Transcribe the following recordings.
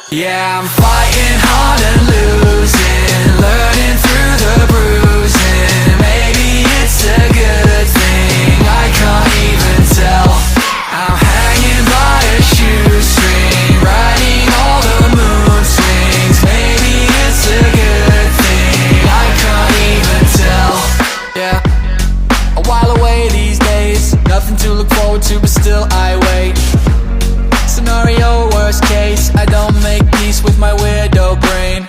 Yeah, I'm fighting hard and losing, learning through the bruising. Maybe it's a good thing, I can't even tell. I'm hanging by a shoestring, riding all the moon swings. Maybe it's a good thing, I can't even tell. Yeah, a while away these days, nothing to look forward to, but still I wait. Scenario worst case, I don't make peace with my weirdo brain.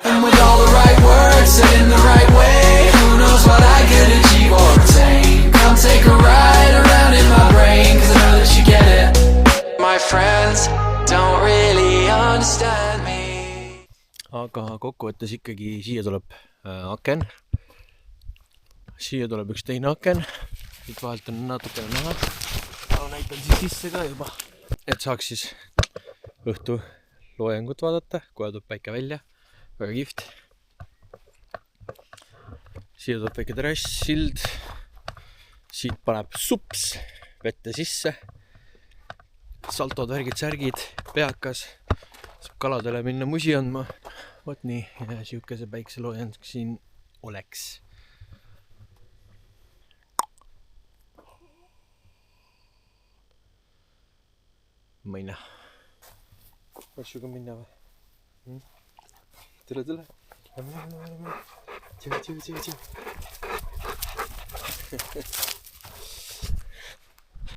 And with all the right words said in the right way, who knows what I could achieve or attain. Come take a ride around in my brain, cause I know that you get it. My friends don't really understand me. Aga kokkuvõttes ikkagi siia tuleb aken. Siia tuleb üks teine aken. Siit vahelt on natukene näha. Näitan siis sisse ka juba. Et saaks siis õhtu loojangut vaadata, kohe tuleb päike välja, väga kihvt. Siia tuleb väike terrass, sild, siit paneb sups vette sisse, saltod, värgid, särgid, peakas, saab kaladele minna musi andma, võt nii, ja siukese päikse loojand siin oleks. Ma ei näe. Asjuga minna või? Tule. Lähme. Tšau.